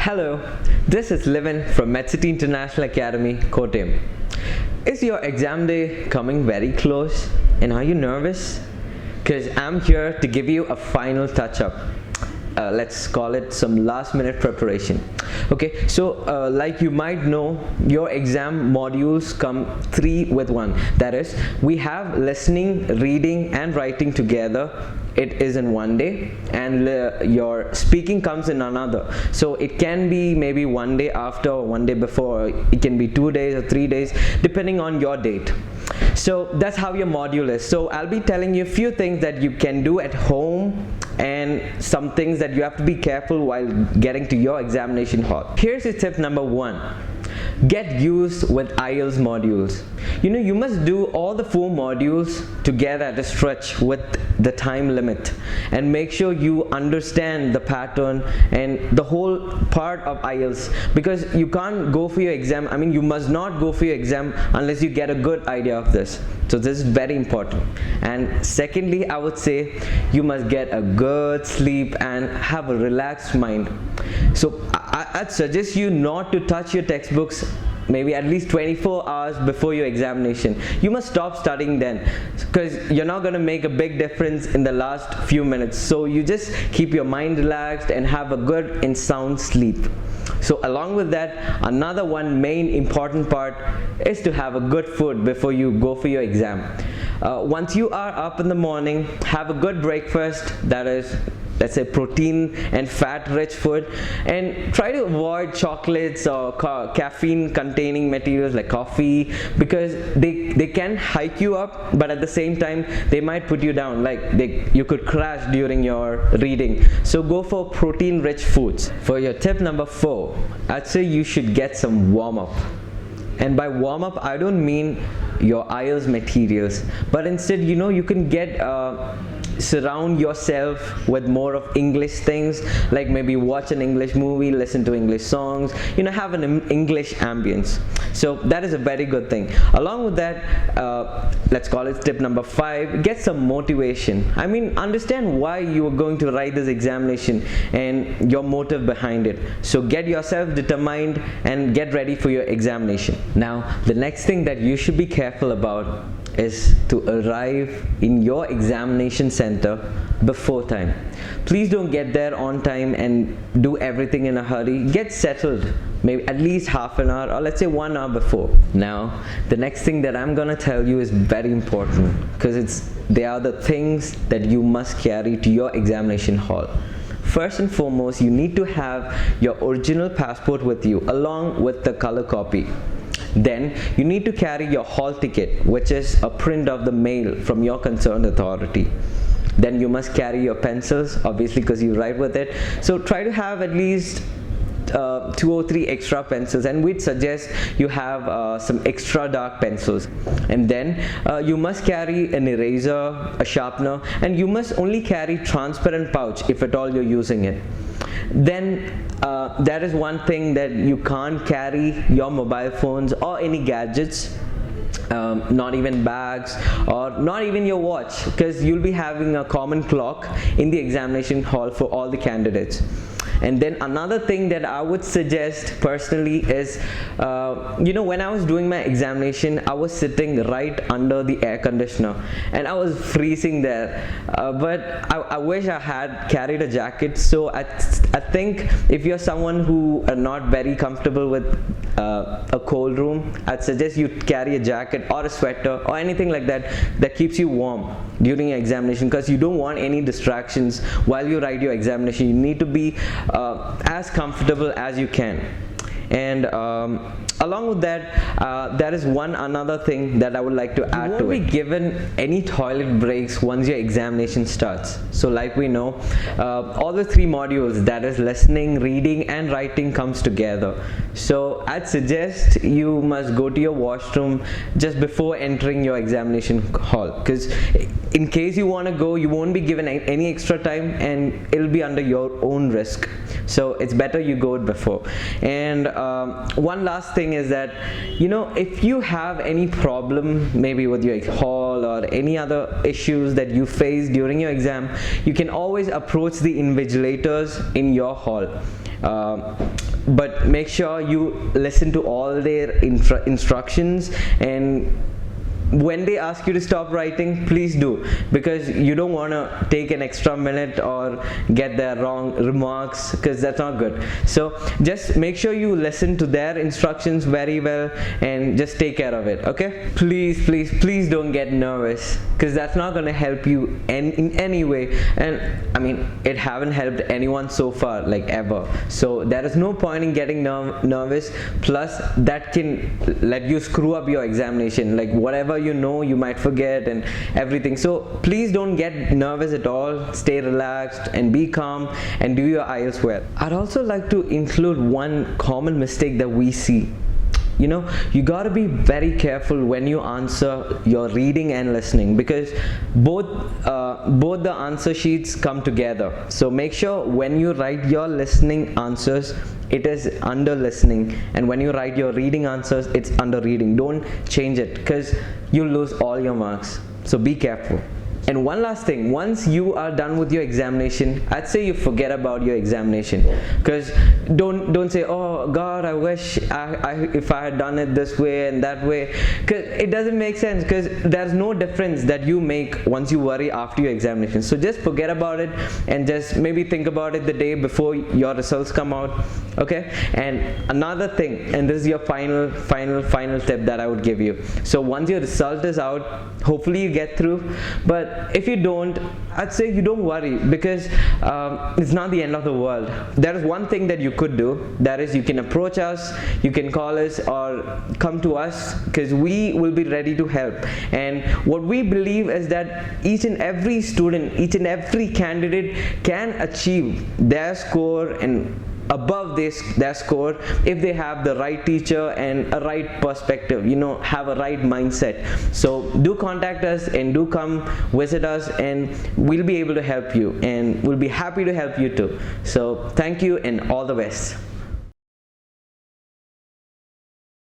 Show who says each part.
Speaker 1: Hello, this is Livin from MedCity International Academy, Kottayam. Is your exam day coming very close and are you nervous? Because I'm here to give you a final touch-up. Let's call it some last-minute preparation. Okay, so like you might know, your exam modules come 3 with 1. That is, we have listening, reading and writing together. It is in one day, and your speaking comes in another. So it can be maybe one day after or one day before. It can be 2 days or 3 days depending on your date. So that's how your module is. So I'll be telling you a few things that you can do at home and some things that you have to be careful while getting to your examination hall. Here's your tip number 1. Get used with IELTS modules. You must do all the 4 modules together at a stretch with the time limit, and make sure you understand the pattern and the whole part of IELTS, because you can't go for your exam. You must not go for your exam unless you get a good idea of this. So this is very important. And secondly, I would say you must get a good sleep and have a relaxed mind. So I'd suggest you not to touch your textbooks maybe at least 24 hours before your examination. You must stop studying then, because you're not going to make a big difference in the last few minutes. So you just keep your mind relaxed and have a good and sound sleep. So along with that, another one main important part is to have a good food before you go for your exam. Once you are up in the morning, have a good breakfast, that is, let's say, protein and fat rich food, and try to avoid chocolates or caffeine containing materials like coffee, because they can hike you up, but at the same time they might put you down, like you could crash during your reading. So go for protein rich foods. For your tip number 4, I'd say you should get some warm-up. And by warm-up, I don't mean your IELTS materials, but instead, you can get surround yourself with more of English things, like maybe watch an English movie, listen to English songs, have an English ambience. So that is a very good thing. Along with that, let's call it tip number 5, get some motivation. Understand why you are going to write this examination and your motive behind it. So get yourself determined and get ready for your examination. Now, the next thing that you should be careful about is to arrive in your examination center before time. Please don't get there on time and do everything in a hurry. Get settled maybe at least half an hour, or let's say 1 hour before. Now, the next thing that I'm gonna tell you is very important, because they are the things that you must carry to your examination hall. First and foremost, you need to have your original passport with you along with the color copy. Then you need to carry your hall ticket, which is a print of the mail from your concerned authority. Then you must carry your pencils, obviously, because you write with it. So try to have at least 2 or 3 extra pencils, and we'd suggest you have some extra dark pencils. And then you must carry an eraser, a sharpener, and you must only carry transparent pouch if at all you're using it. Then there is one thing that you can't carry: your mobile phones or any gadgets, not even bags or not even your watch, because you'll be having a common clock in the examination hall for all the candidates. And then another thing that I would suggest personally is, when I was doing my examination, I was sitting right under the air conditioner and I was freezing there, but I wish I had carried a jacket. So I think if you're someone who are not very comfortable with a cold room, I'd suggest you carry a jacket or a sweater or anything like that that keeps you warm during your examination, because you don't want any distractions while you write your examination. You need to be as comfortable as you can. And along with that, there is another thing that I would like to add to it. You won't be given any toilet breaks once your examination starts. So like we know, all the 3 modules, that is listening, reading and writing, comes together. So I'd suggest you must go to your washroom just before entering your examination hall, because in case you want to go, you won't be given any extra time and it'll be under your own risk. So it's better you go before. And one last thing is that, if you have any problem maybe with your hall or any other issues that you face during your exam, you can always approach the invigilators in your hall. but make sure you listen to all their instructions, and when they ask you to stop writing, please do, because you don't want to take an extra minute or get their wrong remarks, because that's not good. So just make sure you listen to their instructions very well and just take care of it, okay? Please don't get nervous, because that's not going to help you in any way. And I mean, it haven't helped anyone so far, like ever. So there is no point in getting nervous. Plus that can let you screw up your examination, like whatever you know you might forget and everything. So please don't get nervous at all. Stay relaxed and be calm and do your IELTS well. I'd also like to include one common mistake that we see. You know, you got to be very careful when you answer your reading and listening, because both the answer sheets come together. So make sure when you write your listening answers, it is under listening, and when you write your reading answers, it's under reading. Don't change it, because you'll lose all your marks. So be careful. And one last thing, once you are done with your examination, I'd say you forget about your examination, because don't say, oh God, I wish if I had done it this way and that way, because it doesn't make sense, because there's no difference that you make once you worry after your examination. So just forget about it and just maybe think about it the day before your results come out, okay? And another thing, and this is your final tip that I would give you. So once your result is out, hopefully you get through, but if you don't, I'd say you don't worry, because it's not the end of the world. There is one thing that you could do, that is you can approach us, you can call us or come to us, because we will be ready to help. And what we believe is that each and every student, each and every candidate can achieve their score and above their score if they have the right teacher and a right perspective, you know, have a right mindset. So do contact us and do come visit us, and we'll be able to help you, and we'll be happy to help you too. So thank you and all the best.